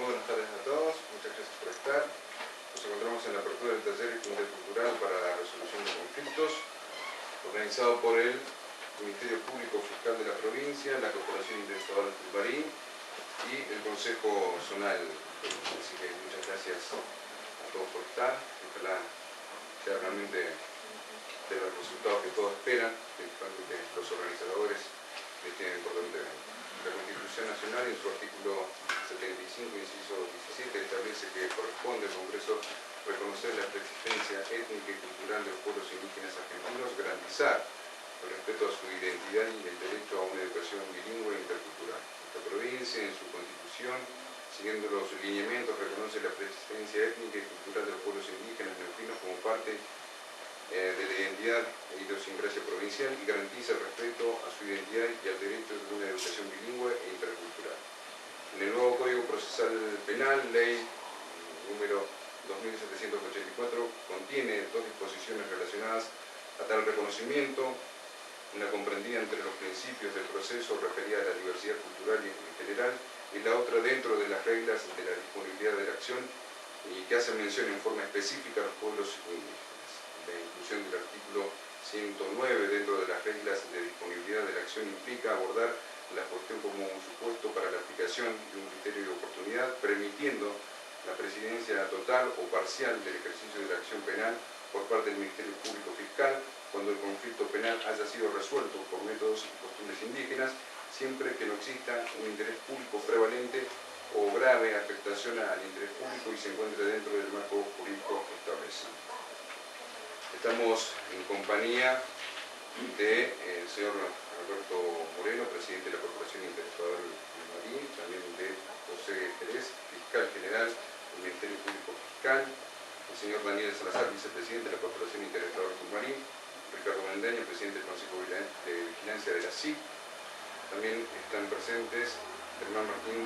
Muy buenas tardes a todos, muchas gracias por estar. Nos encontramos en la apertura del taller intercultural para la resolución de conflictos, organizado por el Ministerio Público Fiscal de la provincia, la Corporación Interestatal del Tulbarí y el Consejo Zonal. Así que muchas gracias a todos por estar. Ojalá sea realmente de los resultados que todos esperan, principalmente los organizadores de este importante evento. La Constitución Nacional, en su artículo 75, inciso 17, establece que corresponde al Congreso reconocer la preexistencia étnica y cultural de los pueblos indígenas argentinos, garantizar el respeto a su identidad y el derecho a una educación bilingüe e intercultural. Esta provincia, en su Constitución, siguiendo los lineamientos, reconoce la preexistencia étnica y cultural de los pueblos indígenas neuquinos como parte de la identidad e idiosincrasia provincial y garantiza el respeto a su identidad y al derecho de una educación bilingüe e intercultural. En el nuevo Código Procesal Penal, ley número 2784, contiene dos disposiciones relacionadas a tal reconocimiento, una comprendida entre los principios del proceso referida a la diversidad cultural y en general, y la otra dentro de las reglas de la disponibilidad de la acción y que hace mención en forma específica a los pueblos indígenas. La inclusión del artículo 109 dentro de las reglas de disponibilidad de la acción implica abordar la cuestión como un supuesto para la aplicación de un criterio de oportunidad, permitiendo la presidencia total o parcial del ejercicio de la acción penal por parte del Ministerio Público Fiscal cuando el conflicto penal haya sido resuelto por métodos y costumbres indígenas, siempre que no exista un interés público prevalente o grave afectación al interés público y se encuentre dentro del marco jurídico establecido. Estamos en compañía del señor Alberto Moreno, presidente de la Corporación Interestatal del Tulbarí, también de José Jerez, fiscal general del Ministerio Público Fiscal, el señor Daniel Salazar, vicepresidente de la Corporación Interestatal del Tulbarí, Ricardo Mendaña, presidente del Consejo de Vigilancia de la CIP. También están presentes Germán Martín,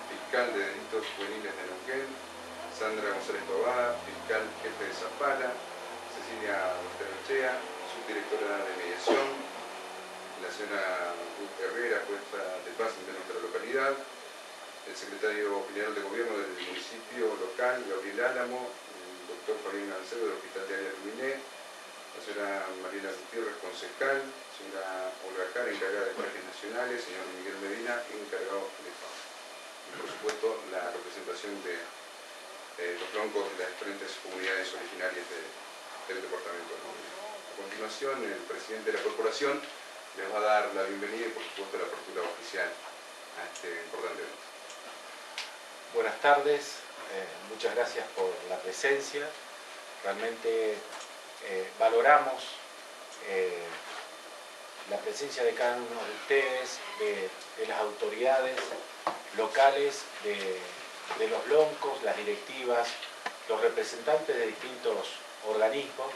fiscal de Delitos Juveniles de Neuquén, Sandra González Tobada, fiscal jefe de Zapala, Cecilia Bertolechea, subdirectora de mediación, la señora Ruth Herrera, jueza de paz de nuestra localidad, el secretario general de gobierno del municipio local, Gabriel Álamo, el doctor Fabián Gancedo del Hospital de Área Luminé, la señora Mariela Gutiérrez, concejal, señora Olga Cara, encargada de parques nacionales, señor Miguel Medina, encargado de paz. Y por supuesto la representación de los loncos de las diferentes comunidades originarias del departamento de Neuquén. A continuación, el presidente de la corporación les va a dar la bienvenida y por supuesto la apertura oficial a este importante evento. Buenas tardes, muchas gracias por la presencia. Realmente valoramos la presencia de cada uno de ustedes, de las autoridades locales, de los loncos, las directivas, los representantes de distintos organismos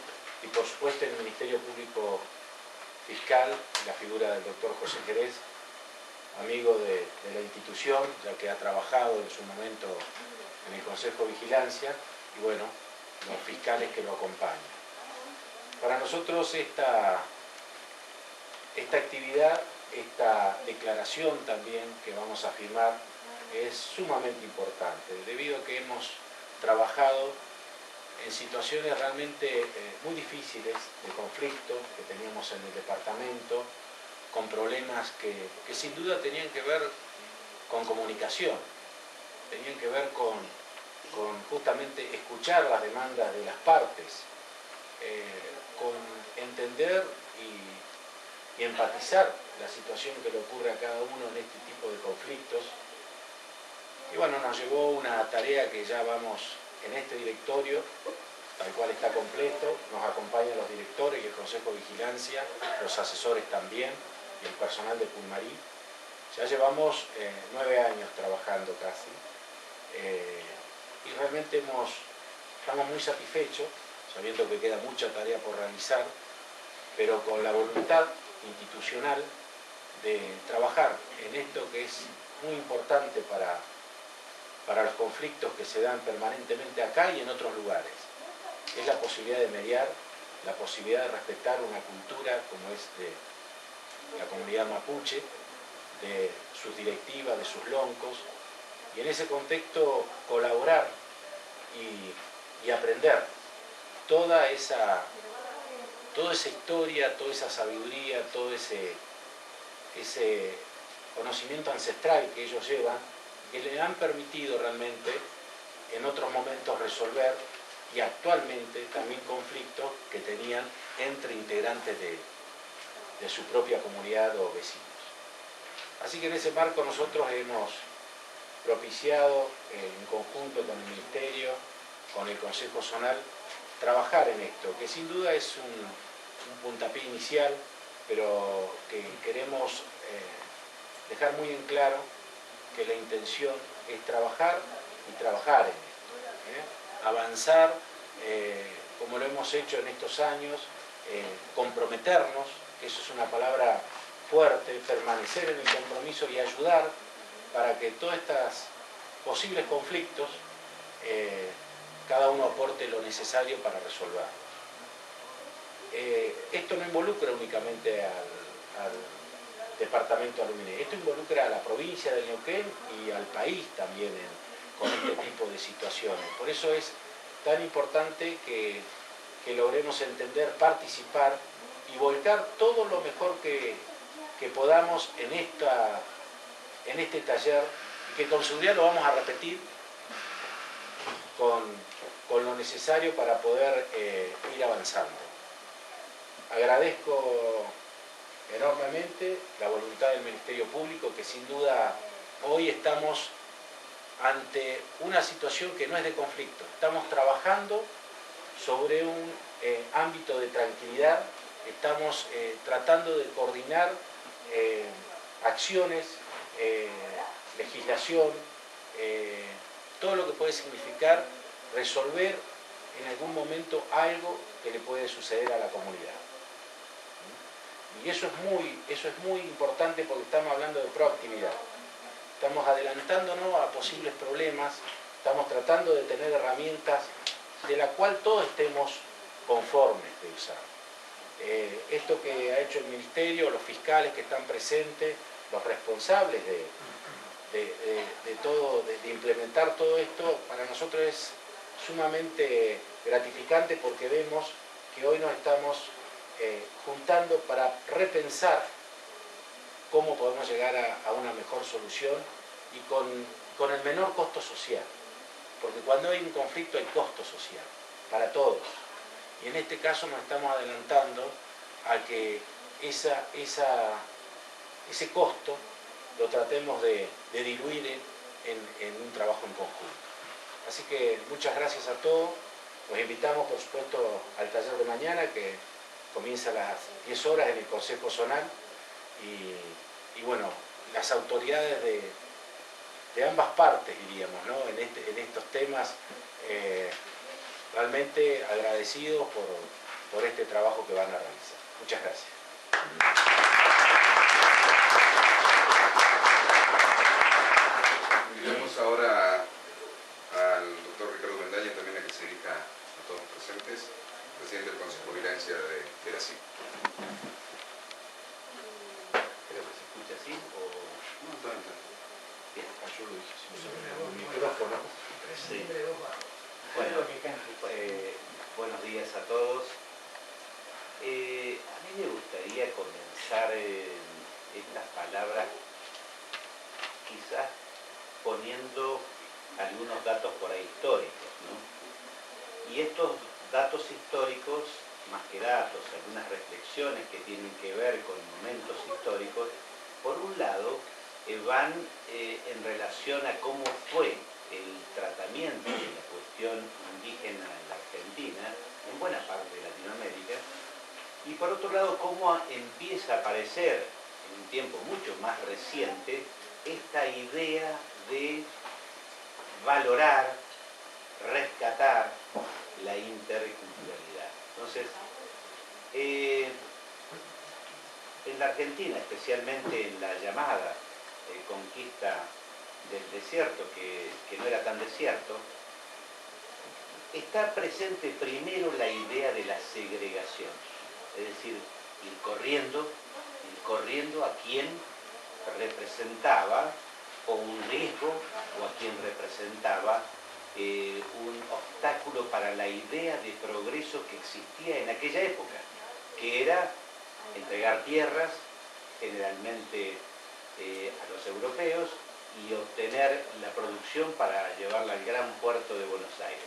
y por supuesto el Ministerio Público Fiscal, la figura del doctor José Jerez, amigo de la institución, ya que ha trabajado en su momento en el Consejo de Vigilancia, y bueno, los fiscales que lo acompañan. Para nosotros esta actividad, esta declaración también que vamos a firmar es sumamente importante, debido a que hemos trabajado en situaciones realmente muy difíciles de conflicto que teníamos en el departamento, con problemas que sin duda tenían que ver con comunicación, tenían que ver con justamente escuchar las demandas de las partes, con entender y empatizar la situación que le ocurre a cada uno en este tipo de conflictos. Y bueno, nos llevó una tarea que ya vamos en este directorio, tal cual está completo, nos acompañan los directores y el Consejo de Vigilancia, los asesores también, y el personal de Tulbarí. Ya llevamos 9 años trabajando casi, y realmente estamos muy satisfechos, sabiendo que queda mucha tarea por realizar, pero con la voluntad institucional de trabajar en esto que es muy importante para los conflictos que se dan permanentemente acá y en otros lugares. Es la posibilidad de mediar, la posibilidad de respetar una cultura como es de la comunidad mapuche, de sus directivas, de sus loncos, Y en ese contexto colaborar y aprender toda esa historia, toda esa sabiduría, todo ese conocimiento ancestral que ellos llevan, que le han permitido realmente en otros momentos resolver y actualmente también conflictos que tenían entre integrantes de su propia comunidad o vecinos. Así que en ese marco nosotros hemos propiciado en conjunto con el Ministerio, con el Consejo Zonal, trabajar en esto, que sin duda es un puntapié inicial, pero que queremos dejar muy en claro que la intención es trabajar y trabajar en esto, avanzar como lo hemos hecho en estos años, comprometernos, que eso es una palabra fuerte, permanecer en el compromiso y ayudar para que todos estos posibles conflictos cada uno aporte lo necesario para resolverlos. Esto no involucra únicamente al departamento de Aluminé, esto involucra a la provincia de Neuquén y al país también con este tipo de situaciones. Por eso es tan importante que logremos entender, participar y volcar todo lo mejor que podamos en este taller, y que con seguridad lo vamos a repetir con lo necesario para poder ir avanzando. Agradezco enormemente la voluntad del Ministerio Público, que sin duda hoy estamos ante una situación que no es de conflicto. Estamos trabajando sobre un ámbito de tranquilidad, estamos tratando de coordinar acciones, legislación, todo lo que puede significar resolver en algún momento algo que le puede suceder a la comunidad. Y eso es muy importante porque estamos hablando de proactividad. Estamos adelantándonos a posibles problemas, estamos tratando de tener herramientas de la cual todos estemos conformes de usar. Esto que ha hecho el Ministerio, los fiscales que están presentes, los responsables de implementar todo esto, para nosotros es sumamente gratificante porque vemos que hoy nos estamos juntando para repensar cómo podemos llegar a una mejor solución y con el menor costo social. Porque cuando hay un conflicto hay costo social, para todos. Y en este caso nos estamos adelantando a que ese costo lo tratemos de diluir en un trabajo en conjunto. Así que muchas gracias a todos. Los invitamos, por supuesto, al taller de mañana, que comienza a las 10 horas en el Consejo Zonal. Y bueno, las autoridades de ambas partes, diríamos, ¿no? en estos temas, realmente agradecidos por este trabajo que van a realizar. Muchas gracias. Invitamos ahora al doctor Ricardo Mendaña también a que se dirija a todos los presentes, presidente del Consejo de Vigilancia de la CIP. Creo que se escucha así o... No, está bien. Bien, yo lo dije, si no se me da un micrófono. Sí. Bueno, buenos días a todos. A mí me gustaría comenzar estas palabras quizás poniendo algunos datos por ahí históricos, ¿no? Y estos datos históricos, más que datos, algunas reflexiones que tienen que ver con momentos históricos, por un lado, van en relación a cómo fue el tratamiento de la cuestión indígena en la Argentina, en buena parte de Latinoamérica, y por otro lado, cómo empieza a aparecer en un tiempo mucho más reciente esta idea de valorar, rescatar la interculturalidad. Entonces, en la Argentina, especialmente en la llamada conquista del desierto, que no era tan desierto, está presente primero la idea de la segregación, es decir, ir corriendo a quien representaba o un riesgo, o a quien representaba un obstáculo para la idea de progreso que existía en aquella época, que era entregar tierras, generalmente a los europeos, y obtener la producción para llevarla al gran puerto de Buenos Aires.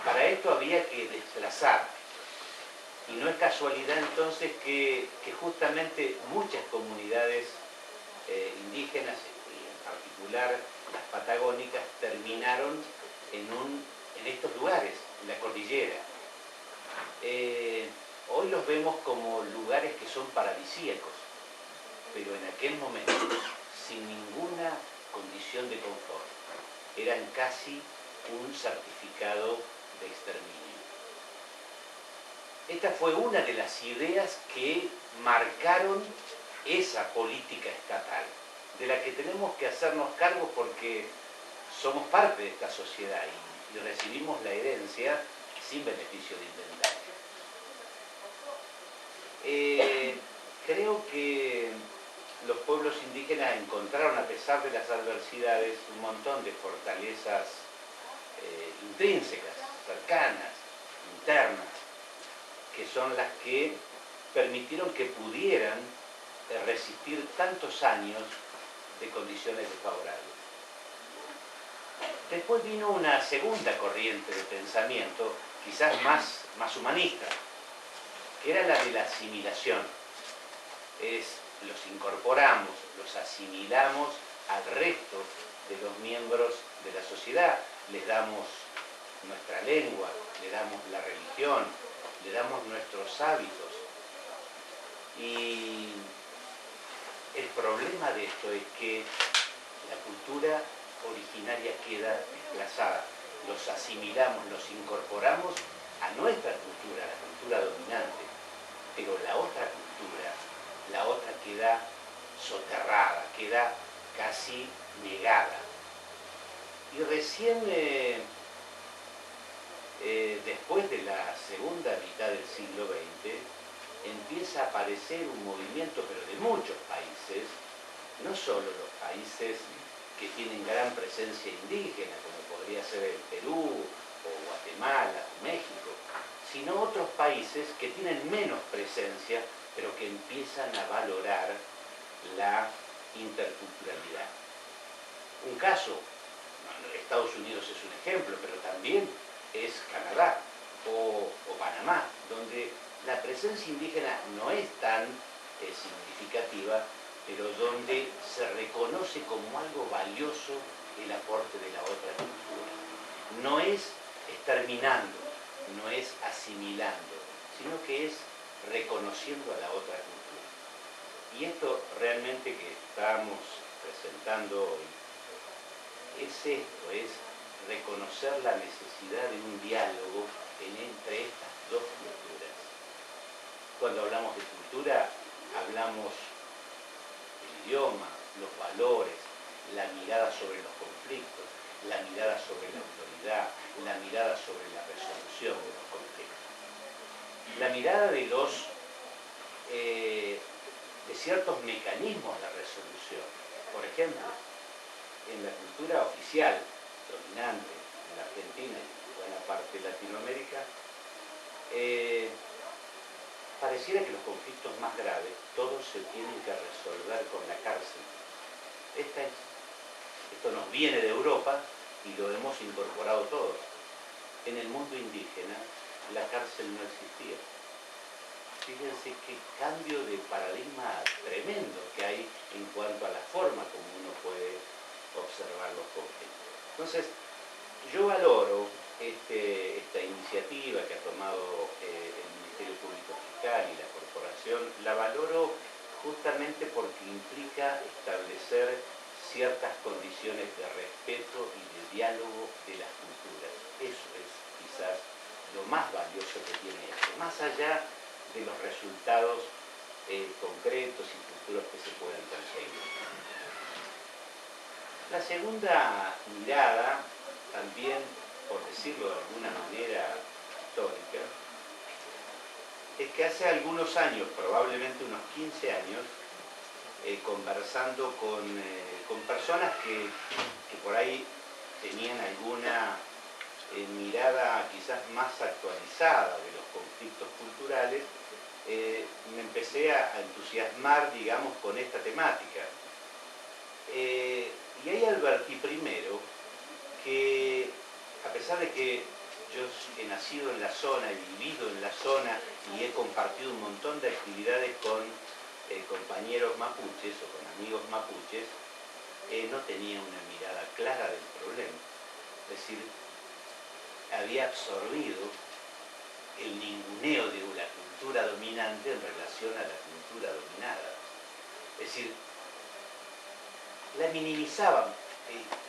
Para esto había que desplazar, y no es casualidad entonces que justamente muchas comunidades indígenas, y en particular las patagónicas, terminaron en estos lugares, en la cordillera. Hoy los vemos como lugares que son paradisíacos, pero en aquel momento, sin ninguna condición de confort, eran casi un certificado de exterminio. Esta fue una de las ideas que marcaron esa política estatal, de la que tenemos que hacernos cargo porque somos parte de esta sociedad y recibimos la herencia sin beneficio de inventario. Creo que los pueblos indígenas encontraron, a pesar de las adversidades, un montón de fortalezas intrínsecas, cercanas, internas, que son las que permitieron que pudieran resistir tantos años de condiciones desfavorables. Después vino una segunda corriente de pensamiento, quizás más humanista, que era la de la asimilación. Los incorporamos, los asimilamos al resto de los miembros de la sociedad, les damos nuestra lengua, le damos la religión, le damos nuestros hábitos. Y el problema de esto es que la cultura originaria queda desplazada. Los asimilamos, los incorporamos a nuestra cultura, la cultura dominante, pero la otra cultura, la otra queda soterrada, queda casi negada. Y recién después de la segunda mitad del siglo XX, empieza a aparecer un movimiento, pero de muchos países, no solo los países que tienen gran presencia indígena, como podría ser el Perú, o Guatemala, o México, sino otros países que tienen menos presencia, pero que empiezan a valorar la interculturalidad. Un caso, Estados Unidos es un ejemplo, pero también es Canadá o Panamá, donde la presencia indígena no es tan significativa, pero donde se reconoce como algo valioso el aporte de la otra cultura. No es exterminando, no es asimilando, sino que es reconociendo a la otra cultura. Y esto realmente que estamos presentando hoy es esto, es reconocer la necesidad de un diálogo entre estas dos culturas. Cuando hablamos de cultura, hablamos del idioma, los valores, la mirada sobre los conflictos, la mirada sobre la autoridad, la mirada sobre la resolución de los conflictos. La mirada de ciertos mecanismos de resolución. Por ejemplo, en la cultura oficial dominante en la Argentina y en buena parte de Latinoamérica, pareciera que los conflictos más graves todos se tienen que resolver con la cárcel. Esto nos viene de Europa y lo hemos incorporado todos. En el mundo indígena la cárcel no existía. Fíjense qué cambio de paradigma tremendo que hay en cuanto a la forma como uno puede observar los conflictos. Entonces, yo valoro esta iniciativa que ha tomado el Ministerio Público Fiscal y la Corporación, la valoro justamente porque implica establecer ciertas condiciones de respeto y de diálogo de las culturas. Eso es quizás lo más valioso que tiene esto, más allá de los resultados concretos y futuros que se pueden conseguir. La segunda mirada, también, por decirlo de alguna manera histórica, es que hace algunos años, probablemente unos 15 años, conversando con personas que por ahí tenían alguna mirada quizás más actualizada de los conflictos culturales, me empecé a entusiasmar, digamos, con esta temática. Y ahí advertí primero que, a pesar de que yo he nacido en la zona, he vivido en la zona y he compartido un montón de actividades con compañeros mapuches o con amigos mapuches, no tenía una mirada clara del problema. Es decir, había absorbido el ninguneo de la cultura dominante en relación a la cultura dominada. Es decir, la minimizaban.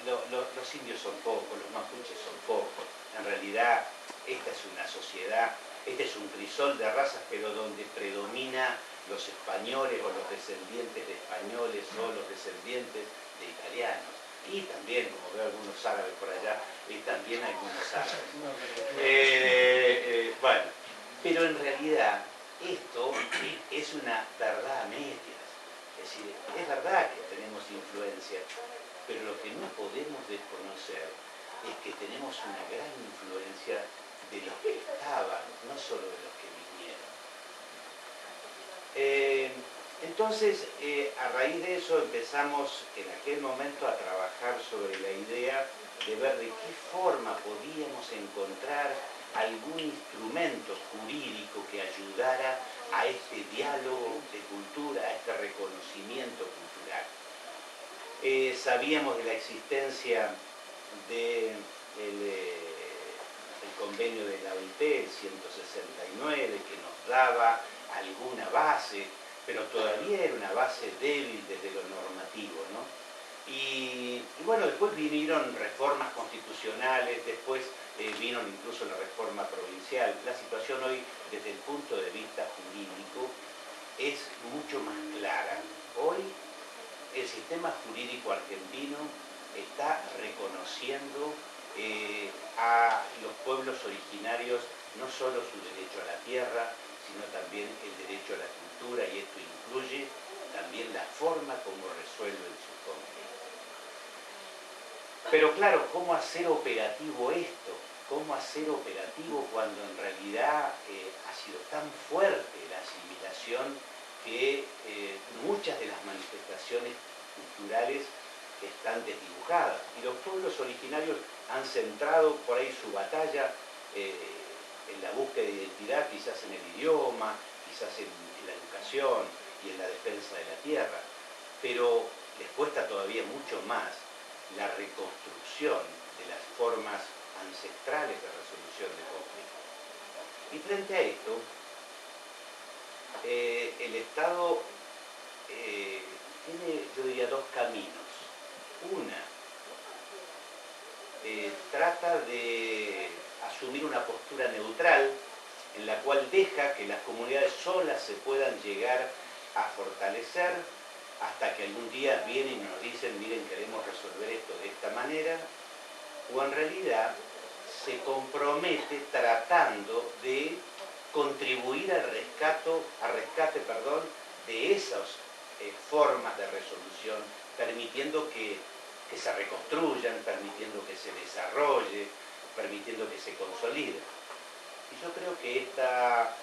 Los indios son pocos, los mapuches son pocos. En realidad, esta es una sociedad, este es un crisol de razas, pero donde predomina los españoles o los descendientes de españoles o los descendientes de italianos. Y también, como veo algunos árabes por allá, y también algunos árabes. Bueno, pero en realidad esto es una verdad a medias. Es decir, es verdad que tenemos influencia, pero lo que no podemos desconocer es que tenemos una gran influencia de los que estaban, no solo de los que vinieron. Entonces, a raíz de eso empezamos en aquel momento a trabajar sobre la idea de ver de qué forma podíamos encontrar algún instrumento jurídico que ayudara a este diálogo de cultura, a este reconocimiento cultural. Sabíamos de la existencia del convenio de la OIT, el 169, que nos daba alguna base, pero todavía era una base débil desde lo normativo, ¿no? Y bueno, después vinieron reformas constitucionales, después vino incluso la reforma provincial. La situación hoy, desde el punto de vista jurídico, es mucho más clara. Hoy el sistema jurídico argentino está reconociendo a los pueblos originarios no solo su derecho a la tierra, sino también el derecho a la cultura, y esto incluye también la forma como resuelven sus conflictos. Pero claro, ¿cómo hacer operativo esto? ¿Cómo hacer operativo cuando en realidad ha sido tan fuerte la asimilación que muchas de las manifestaciones culturales están desdibujadas? Y los pueblos originarios han centrado por ahí su batalla en la búsqueda de identidad, quizás en el idioma, quizás en la educación y en la defensa de la tierra, pero les cuesta todavía mucho más la reconstrucción de las formas ancestrales de resolución de conflictos. Y frente a esto, el Estado tiene, yo diría, dos caminos. Una, trata de asumir una postura neutral en la cual deja que las comunidades solas se puedan llegar a fortalecer hasta que algún día vienen y nos dicen, miren, queremos resolver esto de esta manera, o en realidad se compromete tratando de contribuir al rescate de esas formas de resolución, permitiendo que se reconstruyan, permitiendo que se desarrolle, permitiendo que se consolide. Y yo creo que esta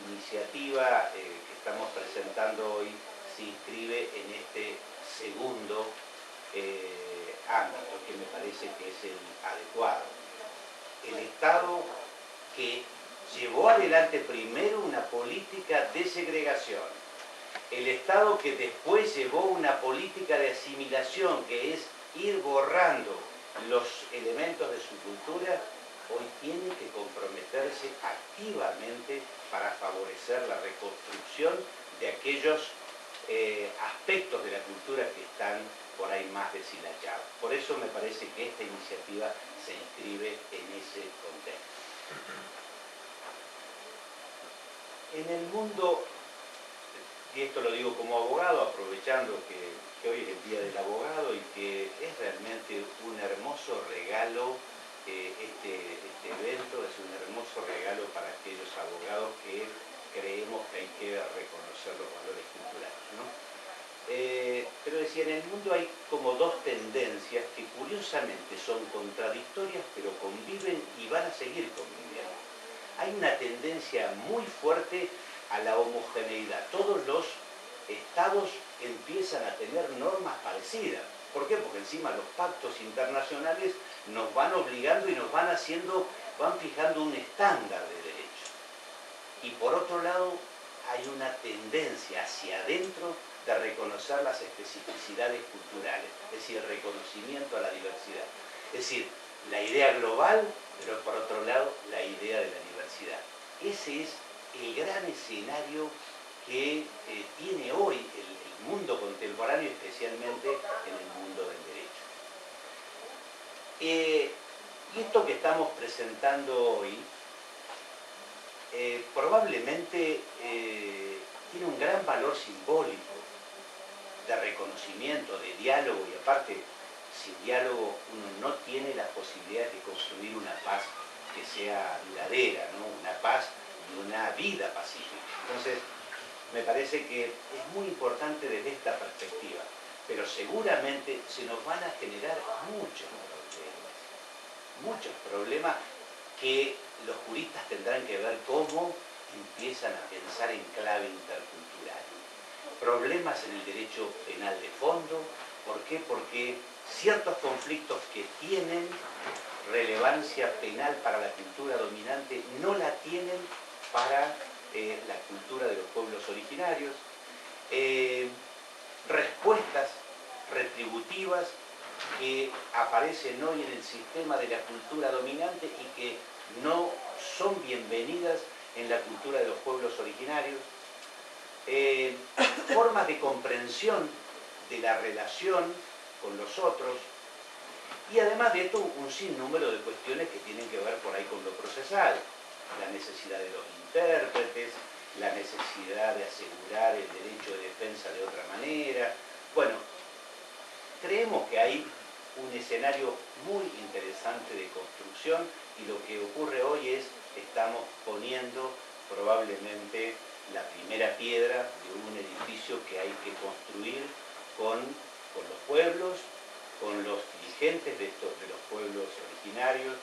iniciativa que estamos presentando hoy se inscribe en este segundo ámbito, que me parece que es el adecuado. El Estado que llevó adelante primero una política de segregación, el Estado que después llevó una política de asimilación, que es ir borrando los elementos de su cultura, hoy tiene que comprometerse activamente para favorecer la reconstrucción de aquellos aspectos de la cultura que están por ahí más deshilachados. Por eso me parece que esta iniciativa se inscribe en ese contexto. En el mundo, y esto lo digo como abogado, aprovechando que hoy es el Día del Abogado y que es realmente un hermoso regalo, este evento es un hermoso regalo para aquellos abogados que creemos que hay que reconocer los valores culturales, ¿no? Pero decía, en el mundo hay como dos tendencias que curiosamente son contradictorias, pero conviven y van a seguir conviviendo. Hay una tendencia muy fuerte a la homogeneidad. Todos los estados empiezan a tener normas parecidas. ¿Por qué? Porque encima los pactos internacionales nos van obligando y nos van haciendo, van fijando un estándar de derecho. Y por otro lado, hay una tendencia hacia adentro de reconocer las especificidades culturales, es decir, el reconocimiento a la diversidad. Es decir, la idea global, pero por otro lado, la idea de la diversidad. Ese es el gran escenario que tiene hoy el mundo contemporáneo, especialmente en el mundo del derecho. Y esto que estamos presentando hoy, probablemente tiene un gran valor simbólico de reconocimiento, de diálogo, y aparte, sin diálogo uno no tiene las posibilidades de construir una paz que sea duradera, ¿no? Una paz y una vida pacífica. Entonces, me parece que es muy importante desde esta perspectiva, pero seguramente se nos van a generar muchos problemas que los juristas tendrán que ver cómo empiezan a pensar en clave intercultural. Problemas en el derecho penal de fondo. ¿Por qué? Porque ciertos conflictos que tienen relevancia penal para la cultura dominante no la tienen para la cultura de los pueblos originarios. Respuestas retributivas que aparecen hoy en el sistema de la cultura dominante y que no son bienvenidas en la cultura de los pueblos originarios. Formas de comprensión de la relación con los otros, y además de esto un sinnúmero de cuestiones que tienen que ver por ahí con lo procesal, la necesidad de los intérpretes, la necesidad de asegurar el derecho de defensa de otra manera. Bueno, creemos que hay un escenario muy interesante de construcción, y lo que ocurre hoy es que estamos poniendo probablemente la primera piedra de un edificio que hay que construir con los pueblos, con los dirigentes de los pueblos originarios,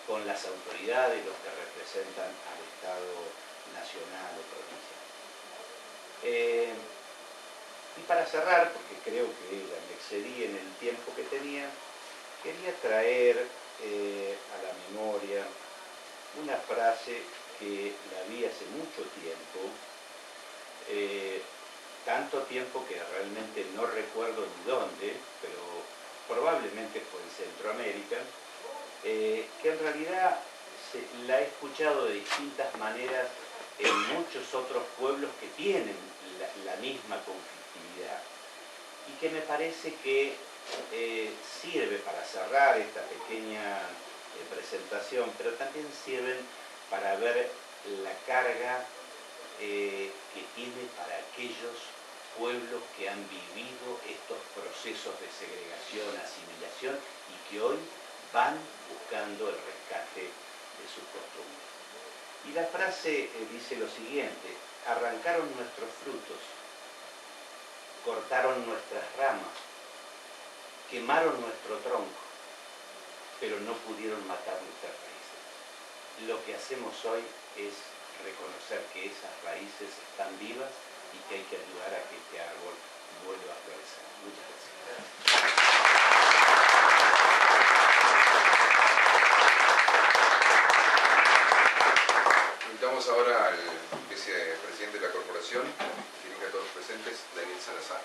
con las autoridades, los que representan al Estado nacional o provincial. Y para cerrar, porque creo que ya me excedí en el tiempo que tenía, quería traer a la memoria una frase que la vi hace mucho tiempo, tanto tiempo que realmente no recuerdo ni dónde, pero probablemente fue en Centroamérica, que en realidad la he escuchado de distintas maneras en muchos otros pueblos que tienen la misma conflictividad, y que me parece que sirve para cerrar esta pequeña presentación, pero también sirven para ver la carga que tiene para aquellos pueblos que han vivido estos procesos de segregación, asimilación, y que hoy van buscando el rescate de sus costumbres. Y la frase dice lo siguiente: arrancaron nuestros frutos, cortaron nuestras ramas, quemaron nuestro tronco, pero no pudieron matar nuestras raíces. Lo que hacemos hoy es reconocer que esas raíces están vivas y que hay que ayudar a que este árbol vuelva a florecer. Muchas gracias. Invitamos ahora al vicepresidente de la corporación, que dirige a todos los presentes, Daniel Salazar.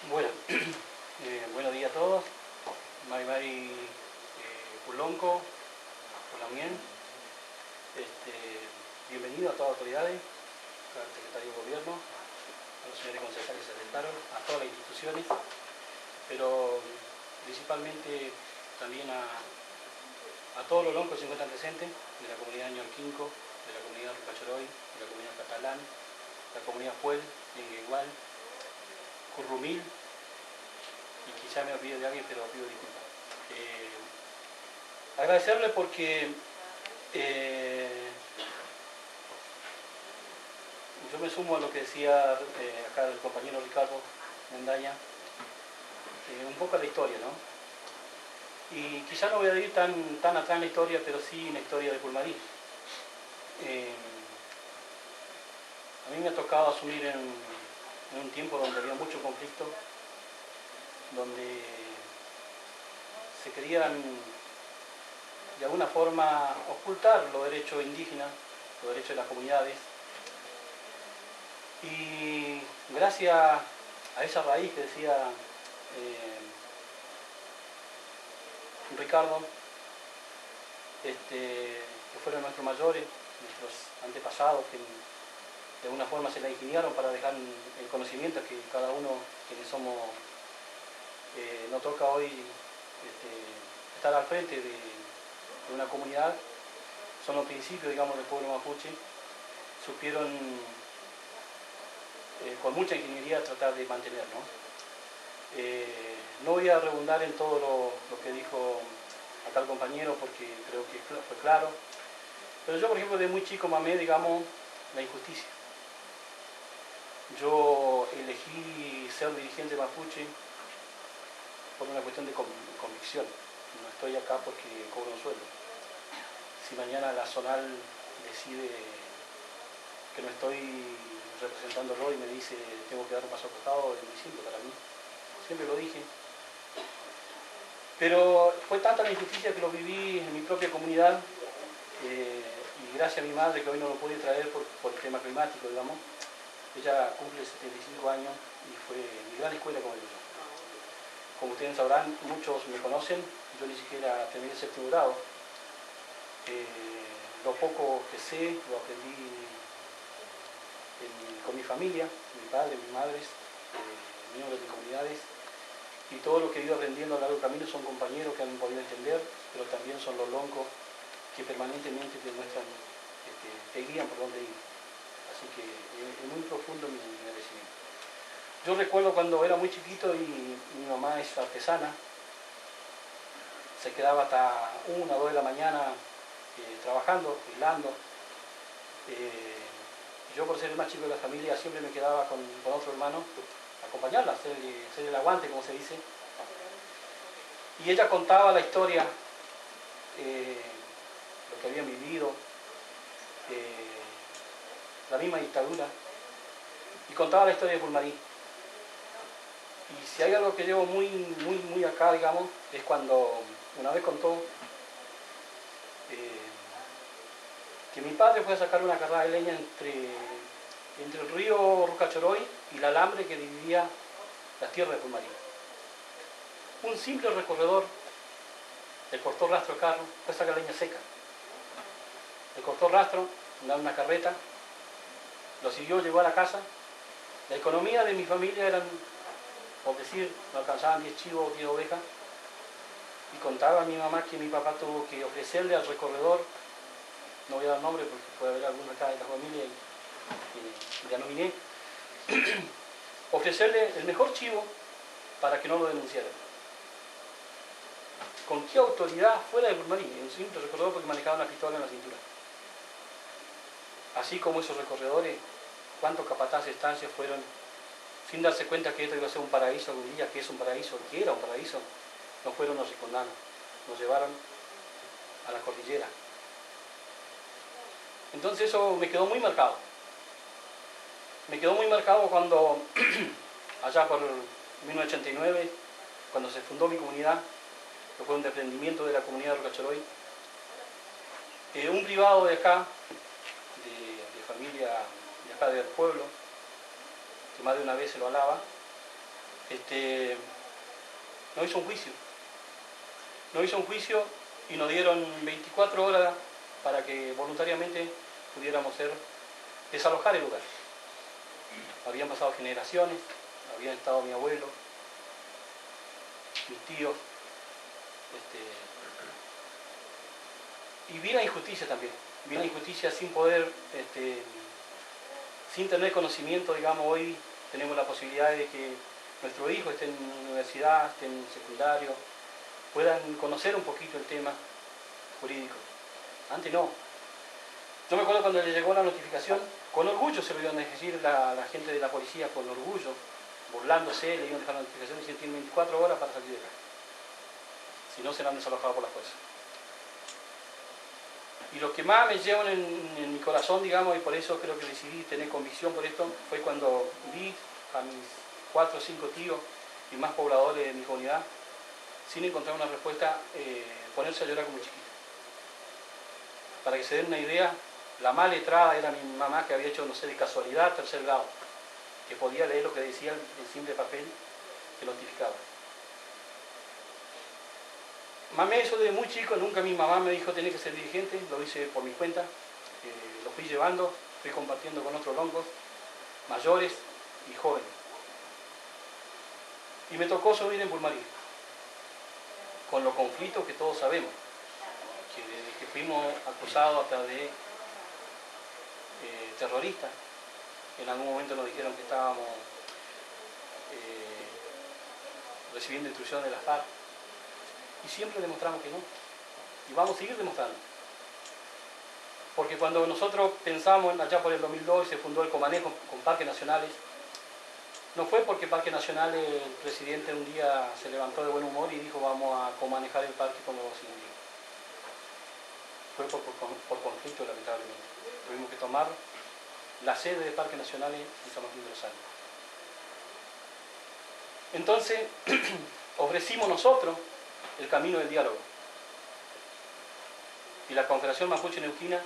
Bueno, buenos días a todos. Mari Pulonco, Pulamien. Bienvenido a todas las autoridades, al secretario de Gobierno, a los señores concejales que se sentaron, a todas las instituciones, pero principalmente también a todos los loncos que se encuentran presentes, de la comunidad Ñorquinco, de la comunidad Rupachoroy, de la comunidad Catalán, la comunidad Puel, Yenguegual, Currumil, y quizá me olvide de alguien, pero pido disculpas. Agradecerle porque yo me sumo a lo que decía acá el compañero Ricardo Mendaña, un poco a la historia, ¿no? Y quizá no voy a ir tan atrás en la historia, pero sí en la historia de Pulmarí. A mí me ha tocado asumir en un tiempo donde había mucho conflicto, donde se querían de alguna forma ocultar los derechos indígenas, los derechos de las comunidades. Y gracias a esa raíz que decía Ricardo, que fueron nuestros mayores, nuestros antepasados, que de alguna forma se la ingeniaron para dejar el conocimiento que cada uno, quienes somos, nos toca hoy estar al frente de una comunidad, son los principios, digamos, del pueblo mapuche, supieron con mucha ingeniería tratar de mantener, ¿no? No voy a redundar en todo lo que dijo acá el compañero porque creo que fue claro, pero yo, por ejemplo, de muy chico mamé, digamos, la injusticia. Yo elegí ser dirigente mapuche por una cuestión de convicción. No estoy acá porque cobro un sueldo. Si mañana la zonal decide que no estoy representándolo y me dice tengo que dar un paso al costado, es muy simple para mí. Siempre lo dije. Pero fue tanta la injusticia que lo viví en mi propia comunidad y gracias a mi madre, que hoy no lo pude traer por el tema climático, digamos. Ella cumple 75 años y fue mi gran escuela, como digo yo. Como ustedes sabrán, muchos me conocen, yo ni siquiera terminé el séptimo grado. Lo poco que sé lo aprendí con mi familia, mi padre, mis madres, miembros de comunidades, y todo lo que he ido aprendiendo a lo largo del camino son compañeros que han podido entender, pero también son los loncos que permanentemente te muestran, te guían por dónde ir. Así que es muy profundo mi agradecimiento. Yo recuerdo cuando era muy chiquito y mi mamá es artesana, se quedaba hasta 1 o 2 de la mañana trabajando, hilando. Yo, por ser el más chico de la familia, siempre me quedaba con otro hermano a acompañarla, hacer el aguante, como se dice. Y ella contaba la historia, lo que habían vivido, la misma dictadura, y contaba la historia de Pulmarí. Y si hay algo que llevo muy acá, digamos, es cuando una vez contó que mi padre fue a sacar una carrada de leña entre el río Rucachoroy y el alambre que dividía las tierras de Pulmarí. Un simple recorredor le cortó rastro al carro, fue a sacar leña seca. Le cortó rastro, le da una carreta, lo siguió, llegó a la casa. La economía de mi familia eran, por decir, no alcanzaban 10 chivos o 10 ovejas. Y contaba a mi mamá que mi papá tuvo que ofrecerle al recorredor, no voy a dar nombre porque puede haber alguno acá de la familia y ya nominé, ofrecerle el mejor chivo para que no lo denunciaran. ¿Con qué autoridad fuera de Pulmarí? Un simple recorredor porque manejaba una pistola en la cintura. Así como esos recorredores, cuántos capataces de estancias fueron, sin darse cuenta que esto iba a ser un paraíso algún día, que es un paraíso, que era un paraíso, no fueron, nos circundaron, nos llevaron a la cordillera. Entonces eso me quedó muy marcado. Me quedó muy marcado cuando, allá por 1989, cuando se fundó mi comunidad, que fue un desprendimiento de la comunidad de Rucachoroy, un privado de acá, de familia de acá del pueblo, que más de una vez se lo alaba, nos hizo un juicio. Nos hizo un juicio y nos dieron 24 horas para que voluntariamente pudiéramos desalojar el lugar. Habían pasado generaciones, habían estado mi abuelo, mis tíos, y vi la injusticia también. Vi la injusticia sin poder, sin tener conocimiento, digamos, hoy tenemos la posibilidad de que nuestro hijo esté en universidad, esté en secundario, puedan conocer un poquito el tema jurídicos. Antes no. Yo me acuerdo cuando le llegó la notificación, con orgullo se lo iban a decir la gente de la policía, con orgullo, burlándose, le iban a dejar la notificación y decían tienen 24 horas para salir de acá. Si no, serán desalojados por la fuerza. Y lo que más me lleva en mi corazón, digamos, y por eso creo que decidí tener convicción por esto, fue cuando vi a mis 4 o 5 tíos y más pobladores de mi comunidad, sin encontrar una respuesta, ponerse a llorar como chiquito. Para que se den una idea, la más letrada era mi mamá, que había hecho, no sé, de casualidad, 3er grado, que podía leer lo que decía el simple papel que notificaba. Mamé eso desde muy chico, nunca mi mamá me dijo tenés que ser dirigente, lo hice por mi cuenta, lo fui llevando, fui compartiendo con otros longos, mayores y jóvenes. Y me tocó subir en Pulmarí, con los conflictos que todos sabemos, que desde que fuimos acusados hasta de terroristas, en algún momento nos dijeron que estábamos recibiendo instrucciones de la FARC, y siempre demostramos que no, y vamos a seguir demostrando. Porque cuando nosotros pensamos, allá por el 2002, se fundó el Comanejo con Parques Nacionales, no fue porque Parques Nacionales el presidente un día se levantó de buen humor y dijo vamos a comanejar el parque con los indígenas. Fue por conflicto, lamentablemente. Tuvimos que tomar la sede de Parques Nacionales en San Martín de los Andes. Entonces, ofrecimos nosotros el camino del diálogo. Y la Confederación Mapuche Neuquina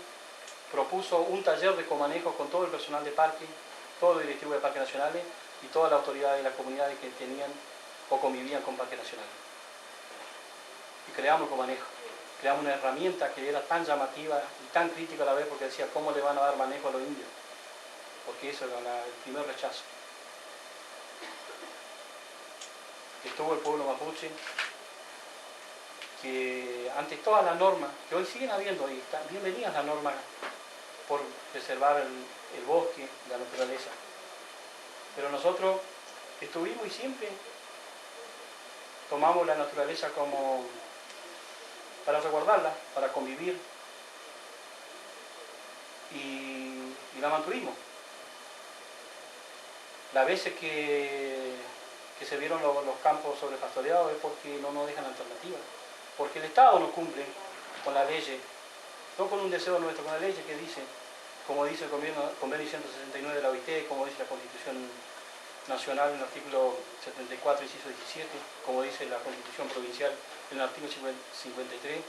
propuso un taller de comanejo con todo el personal de parque, todos los directivos de Parques Nacionales y todas las autoridades de la comunidad que tenían o convivían con Parques Nacionales. Y creamos el comanejo. Creamos una herramienta que era tan llamativa y tan crítica a la vez, porque decía cómo le van a dar manejo a los indios, porque eso era el primer rechazo. Estuvo el pueblo mapuche, que ante todas las normas, que hoy siguen habiendo, y están bienvenidas las normas por preservar el bosque, la naturaleza, pero nosotros estuvimos y siempre tomamos la naturaleza como para resguardarla, para convivir, y la mantuvimos. Las veces que se vieron los campos sobrepastoreados es porque no nos dejan alternativa, porque el Estado no cumple con la ley, no con un deseo nuestro, con la ley que dice, como dice el convenio 169 de la OIT, como dice la Constitución Nacional en el artículo 74, inciso 17, como dice la Constitución Provincial en el artículo 53,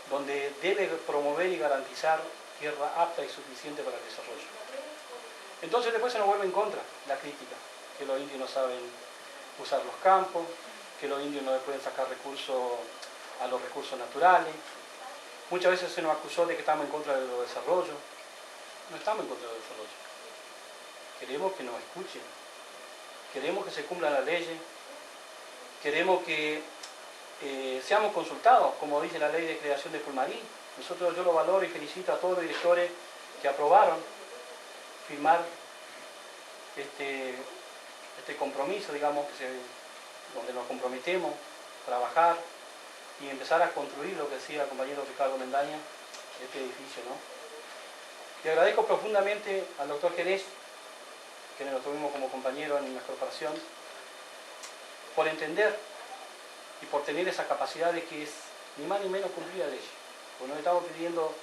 donde debe promover y garantizar tierra apta y suficiente para el desarrollo. Entonces después se nos vuelve en contra la crítica, que los indios no saben usar los campos, que los indios no le pueden sacar recursos a los recursos naturales. Muchas veces se nos acusó de que estamos en contra de los desarrollos. No estamos en contra del desarrollo. Queremos que nos escuchen, queremos que se cumplan las leyes, queremos que seamos consultados, como dice la ley de creación de Pulmarí. Yo lo valoro y felicito a todos los directores que aprobaron firmar este compromiso, digamos, donde nos comprometemos a trabajar y empezar a construir lo que decía el compañero Ricardo Mendaña, este edificio, ¿no? Le agradezco profundamente al doctor Jerez, que nos lo tuvimos como compañero en la corporación, por entender y por tener esa capacidad de que es ni más ni menos cumplir la ley. Porque no le estamos pidiendo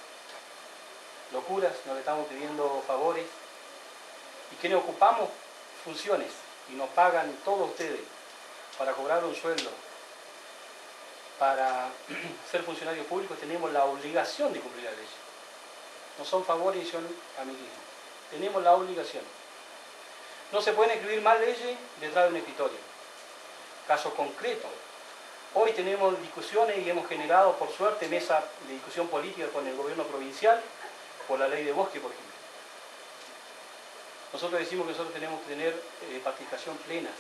locuras, no le estamos pidiendo favores, y que nos ocupamos funciones y nos pagan todos ustedes para cobrar un sueldo, para ser funcionarios públicos, tenemos la obligación de cumplir la ley. No son favores y son amiguismo. Tenemos la obligación. No se pueden escribir más leyes detrás de un escritorio. Caso concreto. Hoy tenemos discusiones y hemos generado, por suerte, mesa de discusión política con el gobierno provincial por la ley de bosque, por ejemplo. Nosotros decimos que nosotros tenemos que tener participación plenas.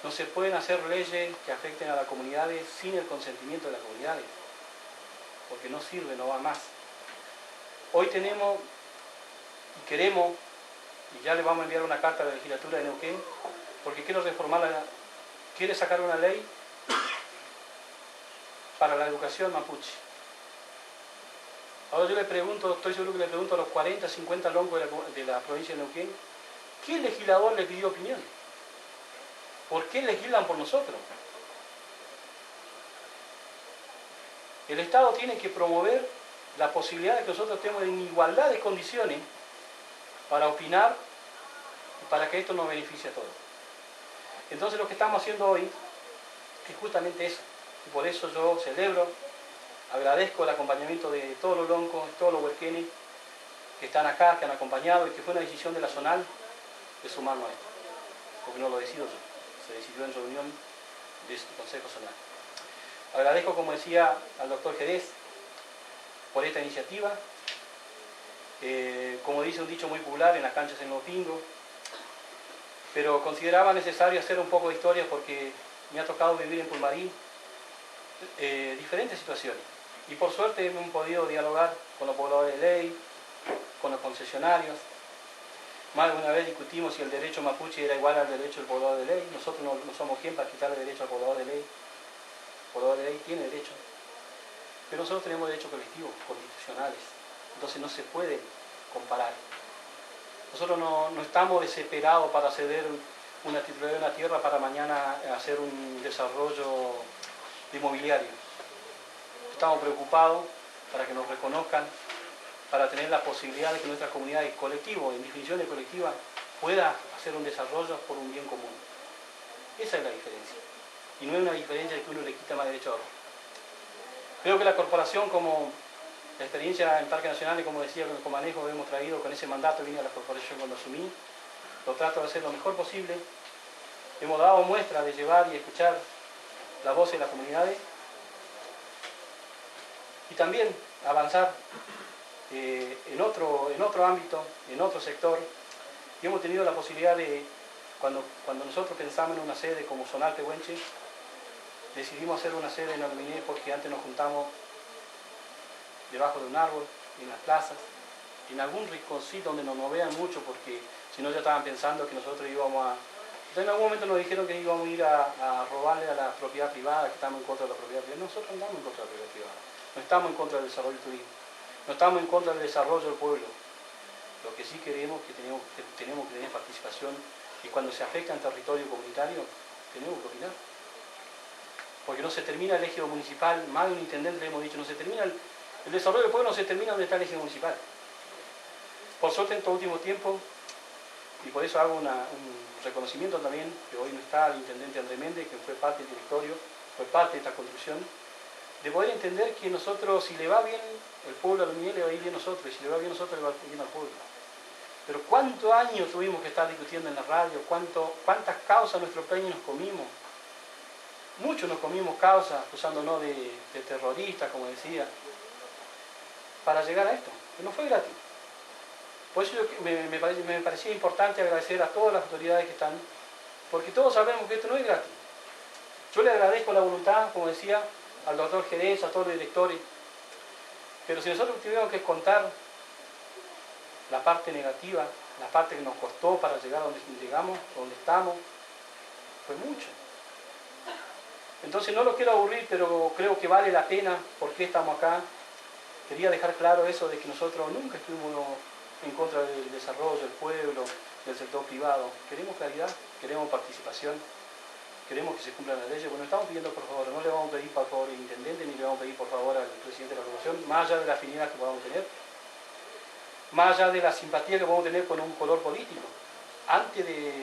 No se pueden hacer leyes que afecten a las comunidades sin el consentimiento de las comunidades, porque no sirve, no va más. Hoy tenemos y queremos, y ya le vamos a enviar una carta a la legislatura de Neuquén, porque quiere sacar una ley para la educación mapuche, Ahora yo le pregunto, estoy seguro que le pregunto a los 40, 50 loncos de la provincia de Neuquén, ¿qué legislador le pidió opinión? ¿Por qué legislan por nosotros? El Estado tiene que promover la posibilidad de que nosotros estemos en igualdad de condiciones para opinar y para que esto nos beneficie a todos. Entonces lo que estamos haciendo hoy es justamente eso. Y por eso yo celebro, agradezco el acompañamiento de todos los loncos, todos los huerquenes que están acá, que han acompañado y que fue una decisión de la zonal de sumarnos a esto. Porque no lo decido yo, se decidió en reunión de este Consejo Zonal. Agradezco, como decía, al doctor Jerez por esta iniciativa. Como dice un dicho muy popular, en las canchas en los pingos, pero consideraba necesario hacer un poco de historia porque me ha tocado vivir en Pulmarí diferentes situaciones. Y por suerte hemos podido dialogar con los pobladores de ley, con los concesionarios. Más de una vez discutimos si el derecho mapuche era igual al derecho del poblador de ley. Nosotros no somos quien para quitarle derecho al poblador de ley. El poblador de ley tiene derecho. Pero nosotros tenemos derechos colectivos, constitucionales. Entonces no se puede comparar. Nosotros no estamos desesperados para ceder una titularidad de una tierra para mañana hacer un desarrollo inmobiliario. Estamos preocupados para que nos reconozcan, para tener la posibilidad de que nuestra comunidad colectivo, en definición de colectiva, pueda hacer un desarrollo por un bien común. Esa es la diferencia. Y no es una diferencia de que uno le quita más derecho a otro. Creo que la corporación, como la experiencia en Parque Nacional, y como decía, con el Comanejo hemos traído con ese mandato, vine a la corporación cuando asumí, lo trato de hacer lo mejor posible. Hemos dado muestra de llevar y escuchar la voz de las comunidades y también avanzar en otro ámbito, en otro sector. Y hemos tenido la posibilidad de, cuando nosotros pensamos en una sede como Zonal Pehuenche, decidimos hacer una sede en Alminé porque antes nos juntamos debajo de un árbol, en las plazas, en algún rinconcito donde no nos vean mucho, porque si no ya estaban pensando que nosotros íbamos a... Entonces en algún momento nos dijeron que íbamos a ir a robarle a la propiedad privada, que estamos en contra de la propiedad privada. Nosotros andamos en contra de la propiedad privada, no estamos en contra del desarrollo del turismo, no estamos en contra del desarrollo del pueblo. Lo que sí queremos es que tenemos que tener participación, y cuando se afecta en territorio comunitario tenemos que opinar. Porque no se termina el ejido municipal, más de un intendente le hemos dicho, no se termina el desarrollo del pueblo, no se termina donde está el ejido municipal. Por suerte en todo último tiempo, y por eso hago un reconocimiento también, que hoy no está el intendente André Méndez, que fue parte del directorio, fue parte de esta construcción, de poder entender que nosotros, si le va bien el pueblo a Alminé, le va a ir bien a nosotros, y si le va bien a nosotros, le va bien al pueblo. Pero ¿cuántos años tuvimos que estar discutiendo en la radio? ¿Cuántas causas nuestro peño nos comimos? Muchos nos comimos causas, acusándonos de terroristas, como decía, para llegar a esto, que no fue gratis. Por eso me parecía importante agradecer a todas las autoridades que están, porque todos sabemos que esto no es gratis. Yo le agradezco la voluntad, como decía, al doctor Jerez, a todos los directores, pero si nosotros tuviéramos que contar la parte negativa, la parte que nos costó para llegar a donde llegamos, donde estamos, fue mucho. Entonces no lo quiero aburrir, pero creo que vale la pena por qué estamos acá. Quería dejar claro eso de que nosotros nunca estuvimos en contra del desarrollo del pueblo, del sector privado. Queremos claridad, queremos participación, queremos que se cumplan las leyes. Bueno, estamos pidiendo por favor, no le vamos a pedir por favor al intendente, ni le vamos a pedir por favor al presidente de la corporación, más allá de la afinidad que podamos tener, más allá de la simpatía que podamos tener con un color político.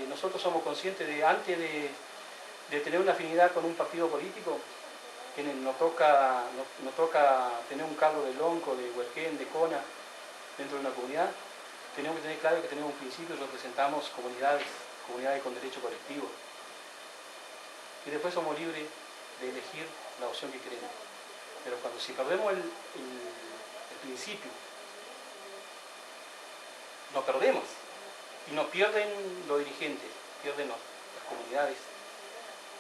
Nosotros somos conscientes de antes de tener una afinidad con un partido político, que nos toca tener un cargo de lonco, de huerquén, de cona, dentro de una comunidad, tenemos que tener claro que tenemos un principio y representamos comunidades con derecho colectivo. Y después somos libres de elegir la opción que queremos. Pero si perdemos el principio, nos perdemos. Y nos pierden los dirigentes, pierden las comunidades,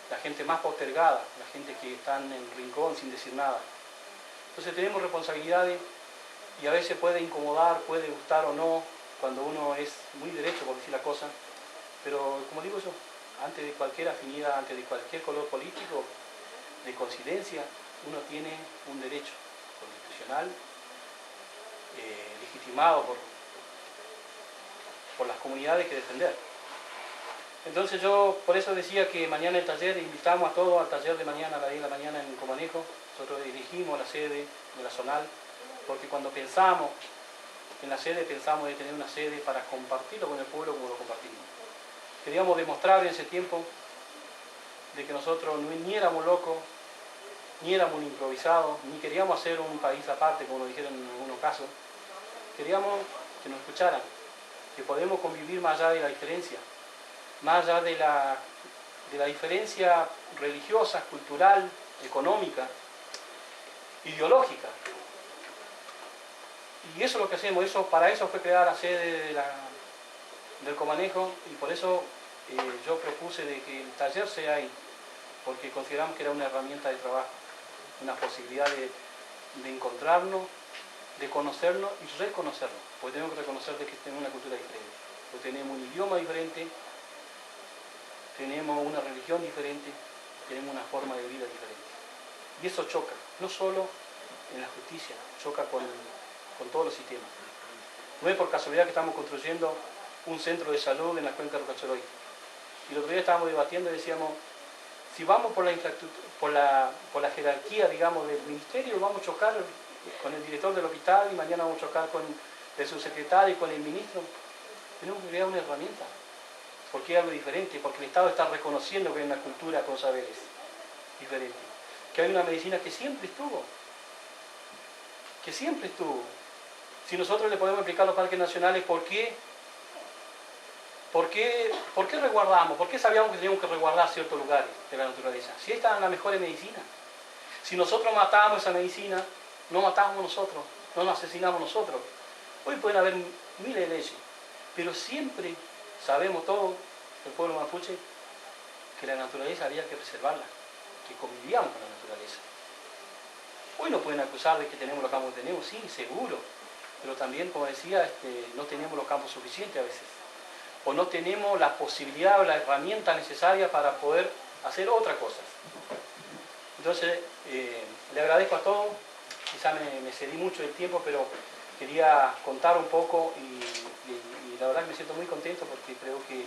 la gente más postergada, la gente que está en el rincón sin decir nada. Entonces tenemos responsabilidades y a veces puede incomodar, puede gustar o no, cuando uno es muy derecho por decir la cosa, pero como digo yo, antes de cualquier afinidad, antes de cualquier color político, de coincidencia, uno tiene un derecho constitucional legitimado por las comunidades que defender. Entonces yo por eso decía que mañana el taller, invitamos a todos al taller de mañana a las 10 de la mañana en Comanejo. Nosotros dirigimos la sede de la zonal, porque cuando pensamos en la sede, pensamos de tener una sede para compartirlo con el pueblo como lo compartimos. Queríamos demostrar en ese tiempo de que nosotros ni éramos locos, ni éramos improvisados, ni queríamos hacer un país aparte, como lo dijeron en algunos casos. Queríamos que nos escucharan, que podemos convivir más allá de la diferencia, más allá de la diferencia religiosa, cultural, económica, ideológica. Y eso es lo que hacemos, para eso fue creada la sede del Comanejo, y por eso yo propuse de que el taller sea ahí, porque consideramos que era una herramienta de trabajo, una posibilidad de encontrarnos, de conocernos y reconocernos, porque tenemos que reconocer de que tenemos una cultura diferente, porque tenemos un idioma diferente, tenemos una religión diferente, tenemos una forma de vida diferente. Y eso choca, no solo en la justicia, choca con todos los sistemas. No es por casualidad que estamos construyendo un centro de salud en la cuenca de Rocachoroy. Y el otro día estábamos debatiendo y decíamos, si vamos por la infraestructura, por la jerarquía, digamos, del ministerio, vamos a chocar con el director del hospital y mañana vamos a chocar con el subsecretario y con el ministro. Tenemos que crear una herramienta, porque es algo diferente, porque el Estado está reconociendo que hay una cultura con saberes diferentes, que hay una medicina que siempre estuvo. Si nosotros le podemos explicar a los parques nacionales por qué resguardamos, por qué sabíamos que teníamos que resguardar ciertos lugares de la naturaleza, si esta es la mejor medicina. Si nosotros matábamos esa medicina, no matábamos nosotros, no nos asesinamos nosotros. Hoy pueden haber miles de leyes, pero siempre sabemos todos, el pueblo mapuche, que la naturaleza había que preservarla, que convivíamos con la naturaleza. Hoy nos pueden acusar de que tenemos los campos que tenemos, sí, seguro, pero también, como decía, no tenemos los campos suficientes a veces, o no tenemos la posibilidad o la herramienta necesaria para poder hacer otras cosas. Entonces, le agradezco a todos, quizá me cedí mucho del tiempo, pero quería contar un poco y la verdad que me siento muy contento porque creo que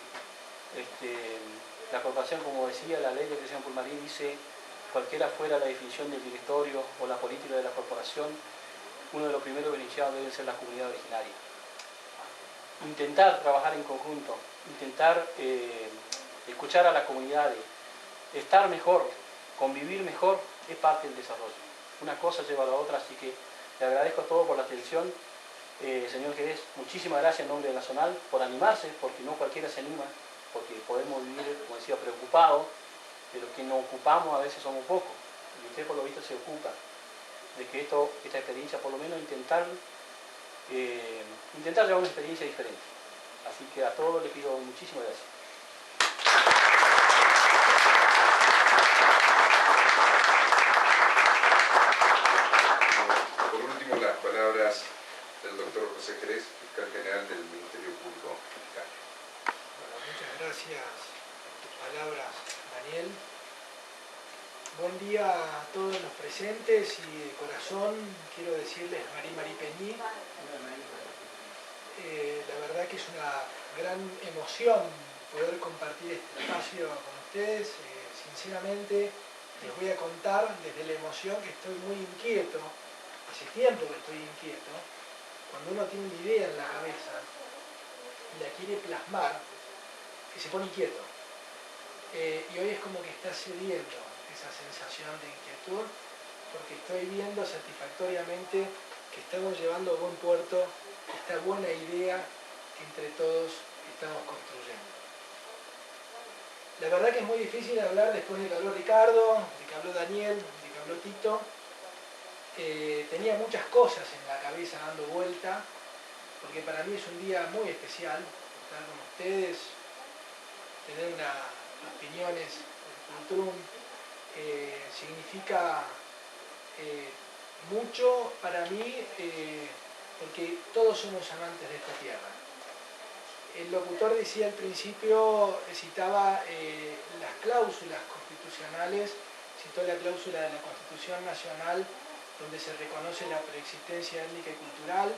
la corporación, como decía, la ley de creación Pulmarín dice, cualquiera fuera la definición del directorio o la política de la corporación, uno de los primeros beneficiados debe ser la comunidad originaria. Intentar trabajar en conjunto, intentar escuchar a las comunidades, estar mejor, convivir mejor, es parte del desarrollo. Una cosa lleva a la otra, así que le agradezco a todos por la atención. Señor Jerez, muchísimas gracias en nombre de la zonal por animarse, porque no cualquiera se anima, porque podemos vivir, como decía, preocupados, pero que nos ocupamos a veces somos pocos. Y usted por lo visto se ocupa de que esta experiencia, por lo menos intentar llevar una experiencia diferente. Así que a todos les pido muchísimas gracias. Por último, las palabras del doctor José Jerez, fiscal general del Ministerio Público Fiscal. Bueno, muchas gracias por tus palabras, Daniel. Buen día a todos los presentes y de corazón quiero decirles Marí Peñí. La verdad que es una gran emoción poder compartir este espacio con ustedes. Sinceramente les voy a contar desde la emoción que estoy muy inquieto. Hace tiempo que estoy inquieto. Cuando uno tiene una idea en la cabeza y la quiere plasmar, que se pone inquieto. Y hoy es como que está cediendo esa sensación de inquietud, porque estoy viendo satisfactoriamente que estamos llevando a buen puerto esta buena idea que entre todos estamos construyendo. La verdad que es muy difícil hablar después de que habló Ricardo, de que habló Daniel, de que habló Tito. Tenía muchas cosas en la cabeza dando vuelta, porque para mí es un día muy especial estar con ustedes, tener unas opiniones del Cultrum, significa mucho para mí, porque todos somos amantes de esta tierra. El locutor decía al principio, citaba las cláusulas constitucionales, citó la cláusula de la Constitución Nacional donde se reconoce la preexistencia étnica y cultural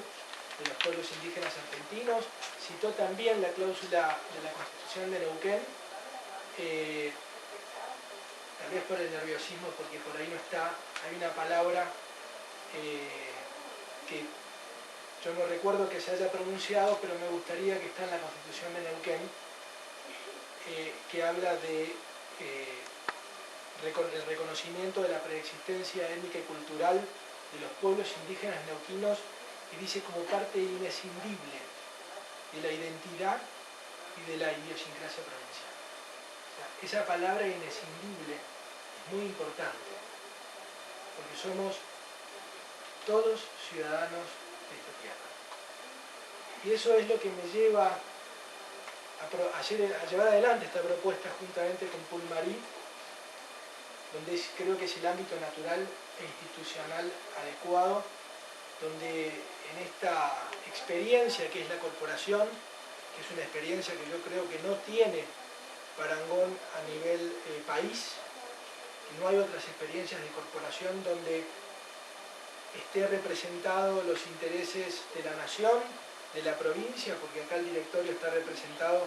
de los pueblos indígenas argentinos. Citó también la cláusula de la Constitución de Neuquén, tal vez por el nerviosismo, porque por ahí no está, hay una palabra que yo no recuerdo que se haya pronunciado, pero me gustaría que está en la Constitución de Neuquén, que habla de el reconocimiento de la preexistencia étnica y cultural de los pueblos indígenas neuquinos, y dice como parte inescindible de la identidad y de la idiosincrasia provincial. O sea, esa palabra inescindible es muy importante, porque somos todos ciudadanos de esta tierra. Y eso es lo que me lleva a llevar adelante esta propuesta juntamente con Pulmarí, donde creo que es el ámbito natural e institucional adecuado, donde en esta experiencia que es la corporación, que es una experiencia que yo creo que no tiene parangón a nivel país, que no hay otras experiencias de corporación donde esté representado los intereses de la nación, de la provincia, porque acá el directorio está representado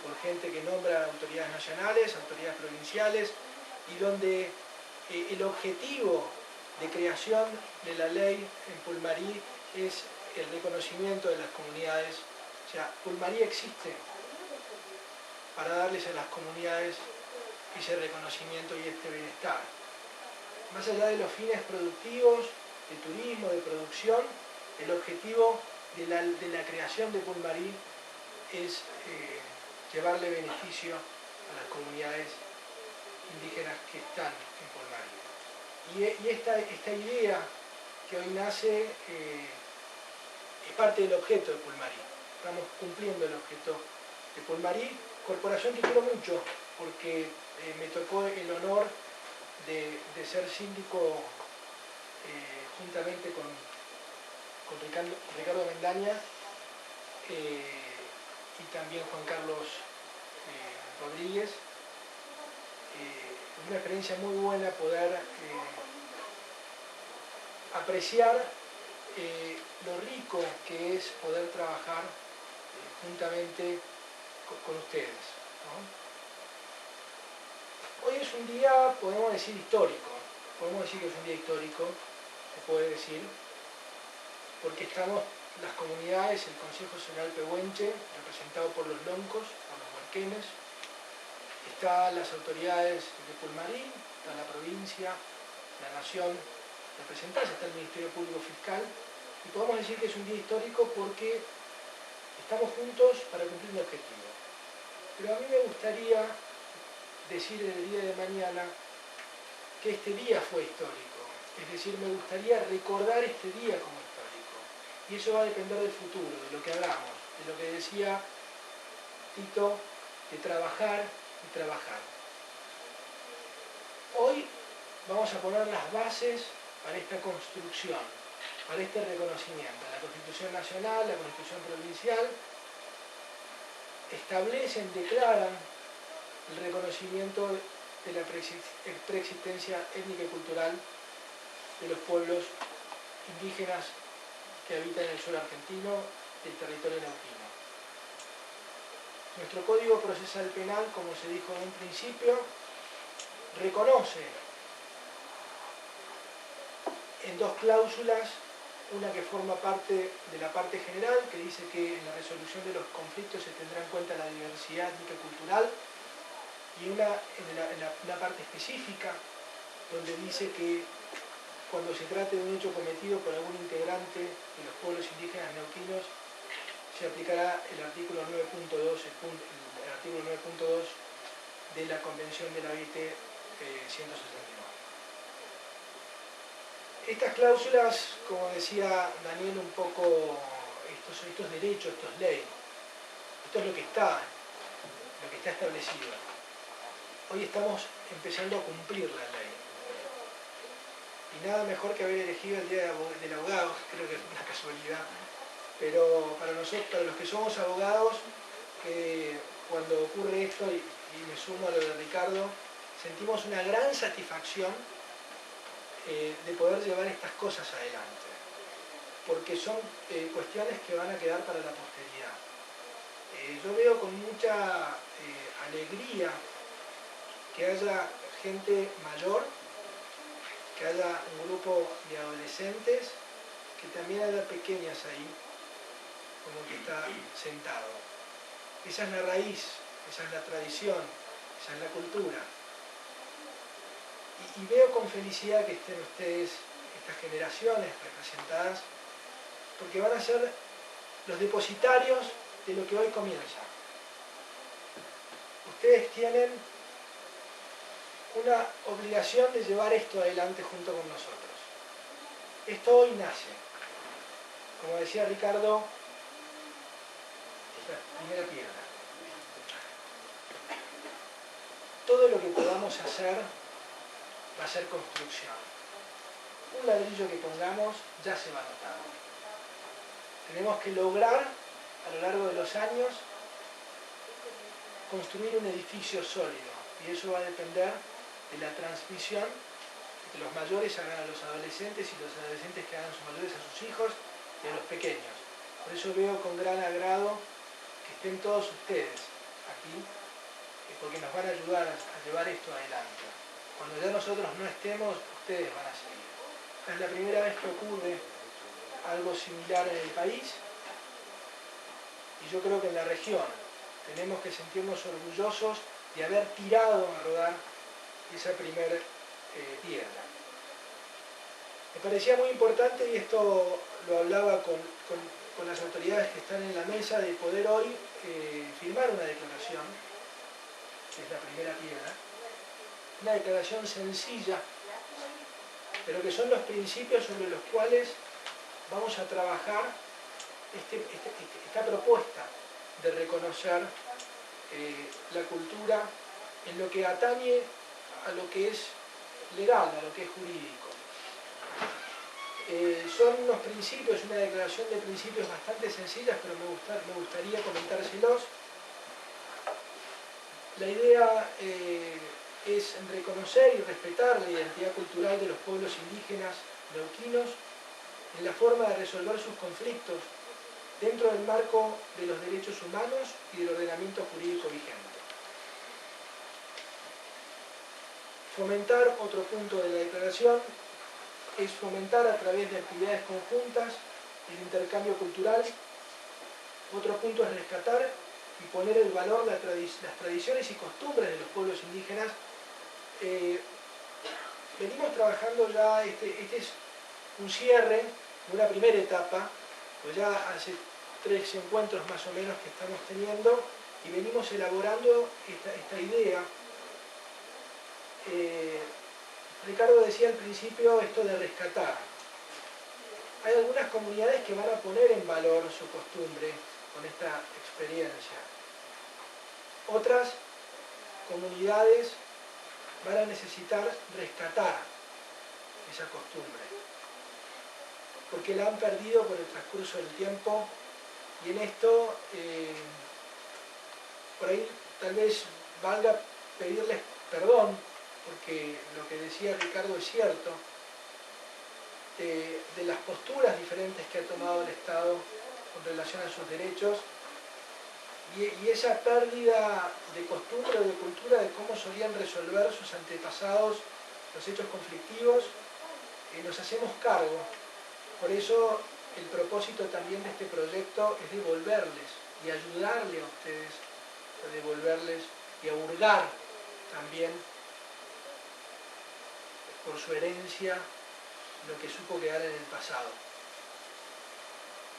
por gente que nombra autoridades nacionales, autoridades provinciales, y donde el objetivo de creación de la ley en Pulmarí es el reconocimiento de las comunidades. O sea, Pulmarí existe para darles a las comunidades ese reconocimiento y este bienestar. Más allá de los fines productivos, de turismo, de producción, el objetivo de la creación de Pulmarí es llevarle beneficio a las comunidades indígenas que están en Pulmarí. Y esta idea que hoy nace es parte del objeto de Pulmarí. Estamos cumpliendo el objeto de Pulmarí, corporación que quiero mucho, porque me tocó el honor de ser síndico juntamente con Ricardo Mendaña y también Juan Carlos Rodríguez. Una experiencia muy buena poder apreciar lo rico que es poder trabajar juntamente con ustedes, ¿no? Hoy es un día, podemos decir, histórico. Podemos decir que es un día histórico, se puede decir, porque estamos las comunidades, el Consejo Zonal Pehuenche, representado por los loncos, por los huarquenes, están las autoridades de Pulmarí, está la provincia, la nación representada, está el Ministerio Público Fiscal, y podemos decir que es un día histórico porque estamos juntos para cumplir un objetivo. Pero a mí me gustaría decir el día de mañana que este día fue histórico, es decir, me gustaría recordar este día como histórico, y eso va a depender del futuro, de lo que hagamos, de lo que decía Tito, de trabajar y trabajar. Hoy vamos a poner las bases para esta construcción, para este reconocimiento. La Constitución Nacional, la Constitución Provincial establecen, declaran el reconocimiento de la preexistencia étnica y cultural de los pueblos indígenas que habitan en el suelo argentino, del territorio neuquino. Nuestro Código Procesal Penal, como se dijo en un principio, reconoce en dos cláusulas, una que forma parte de la parte general, que dice que en la resolución de los conflictos se tendrá en cuenta la diversidad étnica y cultural, y una parte específica, donde dice que cuando se trate de un hecho cometido por algún integrante de los pueblos indígenas neuquinos, se aplicará el artículo 9.2, el artículo 9.2 de la Convención de la OIT 169. Estas cláusulas, como decía Daniel un poco, estos derechos, estos leyes, esto es lo que está establecido. Hoy estamos empezando a cumplir la ley. Y nada mejor que haber elegido el Día del Abogado, creo que es una casualidad. Pero para nosotros, para los que somos abogados, cuando ocurre esto, y me sumo a lo de Ricardo, sentimos una gran satisfacción de poder llevar estas cosas adelante, porque son cuestiones que van a quedar para la posteridad. Yo veo con mucha alegría que haya gente mayor, que haya un grupo de adolescentes, que también haya pequeñas ahí, como que está sentado. Esa es la raíz, esa es la tradición, esa es la cultura. Y veo con felicidad que estén ustedes, estas generaciones representadas, porque van a ser los depositarios de lo que hoy comienza. Ustedes tienen una obligación de llevar esto adelante junto con nosotros. Esto hoy nace. Como decía Ricardo, la primera piedra. Todo lo que podamos hacer va a ser construcción. Un ladrillo que pongamos ya se va a notar. Tenemos que lograr a lo largo de los años construir un edificio sólido, y eso va a depender de la transmisión que los mayores hagan a los adolescentes y los adolescentes que hagan a sus mayores a sus hijos y a los pequeños. Por eso veo con gran agrado que estén todos ustedes aquí, porque nos van a ayudar a llevar esto adelante. Cuando ya nosotros no estemos, ustedes van a seguir. Es la primera vez que ocurre algo similar en el país, y yo creo que en la región tenemos que sentirnos orgullosos de haber tirado a rodar esa primera piedra. Me parecía muy importante, y esto lo hablaba con las autoridades que están en la mesa, de poder hoy firmar una declaración, que es la primera piedra, una declaración sencilla, pero que son los principios sobre los cuales vamos a trabajar esta propuesta de reconocer la cultura en lo que atañe a lo que es legal, a lo que es jurídico. Son unos principios, una declaración de principios bastante sencillas, pero me gustaría comentárselos. La idea es reconocer y respetar la identidad cultural de los pueblos indígenas neuquinos en la forma de resolver sus conflictos dentro del marco de los derechos humanos y del ordenamiento jurídico vigente. Fomentar, otro punto de la declaración, es fomentar a través de actividades conjuntas el intercambio cultural. Otro punto es rescatar y poner el valor de las tradiciones y costumbres de los pueblos indígenas. Venimos trabajando ya, este es un cierre de una primera etapa, pues ya hace 3 encuentros más o menos que estamos teniendo, y venimos elaborando esta idea. Ricardo decía al principio esto de rescatar. Hay algunas comunidades que van a poner en valor su costumbre con esta experiencia. Otras comunidades van a necesitar rescatar esa costumbre, porque la han perdido por el transcurso del tiempo, y en esto por ahí tal vez valga pedirles perdón, porque lo que decía Ricardo es cierto, de las posturas diferentes que ha tomado el Estado con relación a sus derechos, y esa pérdida de costumbre o de cultura de cómo solían resolver sus antepasados los hechos conflictivos, nos hacemos cargo. Por eso el propósito también de este proyecto es devolverles y ayudarle a ustedes a devolverles y a hurgar también por su herencia lo que supo quedar en el pasado.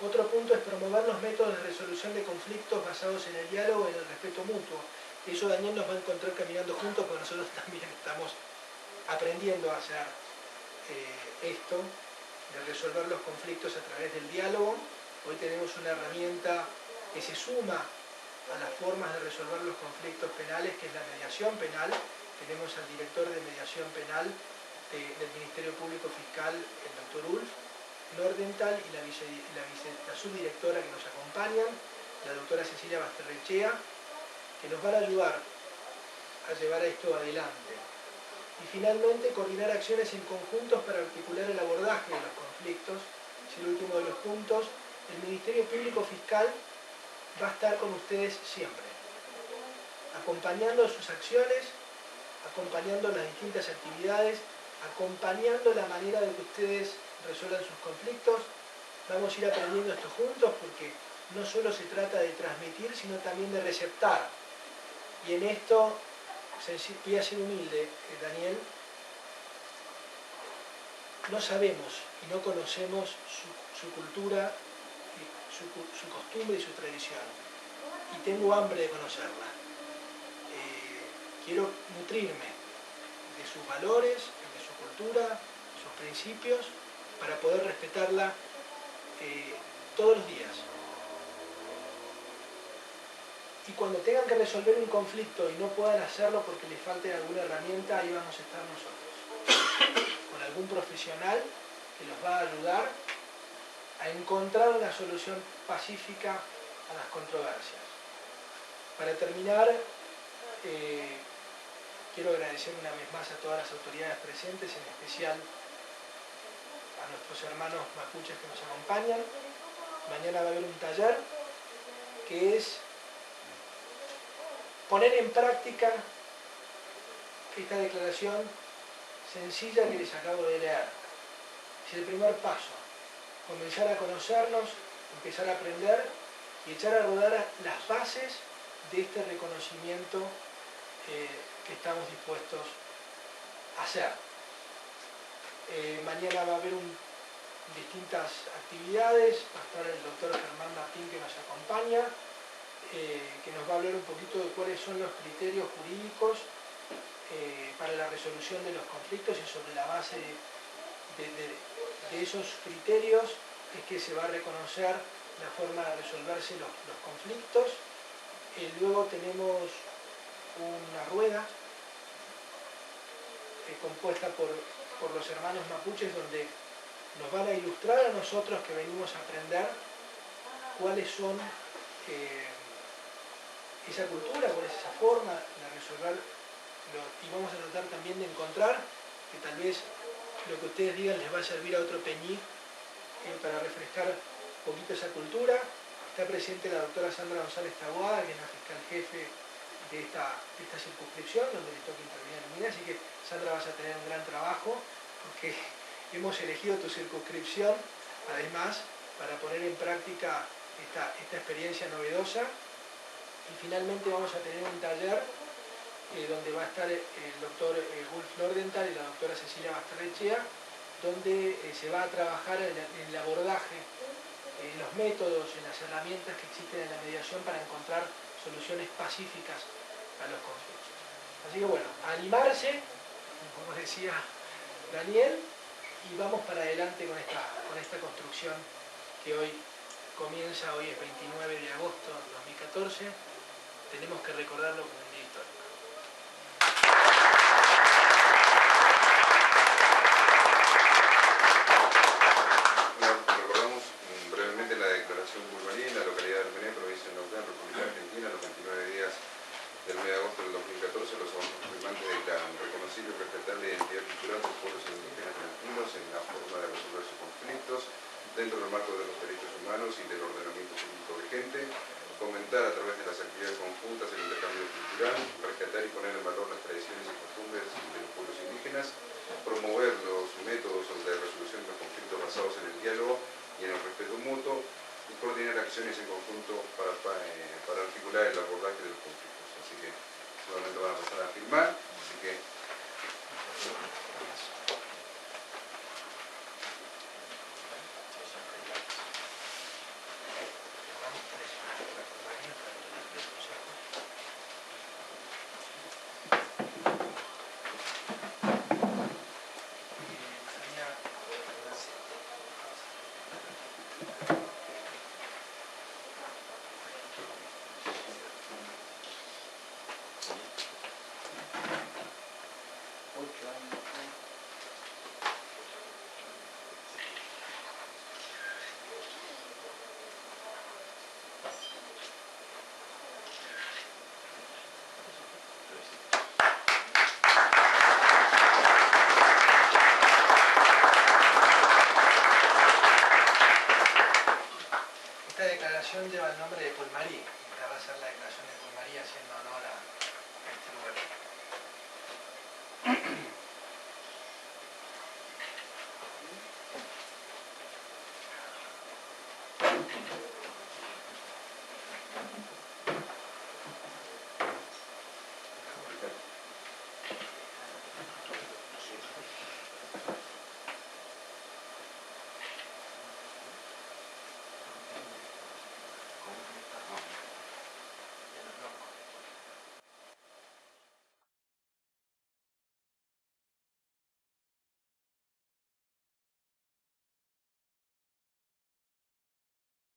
Otro punto es promover los métodos de resolución de conflictos basados en el diálogo y en el respeto mutuo. Eso Daniel nos va a encontrar caminando juntos, porque nosotros también estamos aprendiendo a hacer esto, de resolver los conflictos a través del diálogo. Hoy tenemos una herramienta que se suma a las formas de resolver los conflictos penales, que es la mediación penal. Tenemos al director de mediación penal del Ministerio Público Fiscal, el doctor Ulf Nordenthal, y la subdirectora que nos acompañan, la doctora Cecilia Basterrechea, que nos van a ayudar a llevar esto adelante. Y finalmente, coordinar acciones en conjuntos para articular el abordaje de los conflictos. Es el último de los puntos. El Ministerio Público Fiscal va a estar con ustedes siempre, acompañando sus acciones, acompañando las distintas actividades, acompañando la manera de que ustedes resuelvan sus conflictos. Vamos a ir aprendiendo esto juntos porque no solo se trata de transmitir, sino también de receptar. Y en esto voy a ser humilde, Daniel. No sabemos y no conocemos su cultura, su costumbre y su tradición. Y tengo hambre de conocerla. Quiero nutrirme de sus valores, de su cultura, sus principios, para poder respetarla todos los días. Y cuando tengan que resolver un conflicto y no puedan hacerlo porque les falte alguna herramienta, ahí vamos a estar nosotros, con algún profesional que los va a ayudar a encontrar una solución pacífica a las controversias. Para terminar, quiero agradecer una vez más a todas las autoridades presentes, en especial a nuestros hermanos mapuches que nos acompañan. Mañana va a haber un taller que es poner en práctica esta declaración sencilla que les acabo de leer. Es el primer paso, comenzar a conocernos, empezar a aprender y echar a rodar las bases de este reconocimiento que estamos dispuestos a hacer. Mañana va a haber distintas actividades, va a estar el doctor Germán Martín que nos acompaña, que nos va a hablar un poquito de cuáles son los criterios jurídicos para la resolución de los conflictos, y sobre la base de esos criterios es que se va a reconocer la forma de resolverse los conflictos. Luego tenemos una rueda compuesta por los hermanos mapuches, donde nos van a ilustrar a nosotros que venimos a aprender cuáles son esa cultura, cuál es esa forma de resolver, y vamos a tratar también de encontrar que tal vez lo que ustedes digan les va a servir a otro peñí para refrescar un poquito esa cultura. Está presente la doctora Sandra González Taboada, que es la fiscal jefe de esta circunscripción, donde le toca intervenir en Minas, así que Sandra, vas a tener un gran trabajo, porque hemos elegido tu circunscripción, además, para poner en práctica esta experiencia novedosa. Y finalmente vamos a tener un taller donde va a estar el doctor Wolf Nordenthal y la doctora Cecilia Basterrechea, donde se va a trabajar en el abordaje, en los métodos, en las herramientas que existen en la mediación para encontrar soluciones pacíficas a los conflictos. Así que bueno, a animarse, como decía Daniel, y vamos para adelante con esta construcción que hoy comienza. Hoy es 29 de agosto de 2014, tenemos que recordarlo como un día histórico. Recordamos brevemente la declaración Bulmarí en la localidad de Armené, provincia de Neuquén, República Argentina, los 29 días del mes de agosto del 2014, los avances firmantes declaran reconocible y respetable identidad cultural de los pueblos indígenas argentinos en la forma de resolver sus conflictos dentro del marco de los derechos humanos y del ordenamiento jurídico vigente, fomentar a través de las actividades conjuntas el intercambio cultural, rescatar y poner en valor las tradiciones y costumbres de los pueblos indígenas, promover los métodos de resolución de los conflictos basados en el diálogo y en el respeto mutuo, y coordinar acciones en conjunto para articular el abordaje de los conflictos. Así que solamente van a pasar a firmar, así que María. Esta va a ser la declaración de Queen María haciendo honor a este lugar.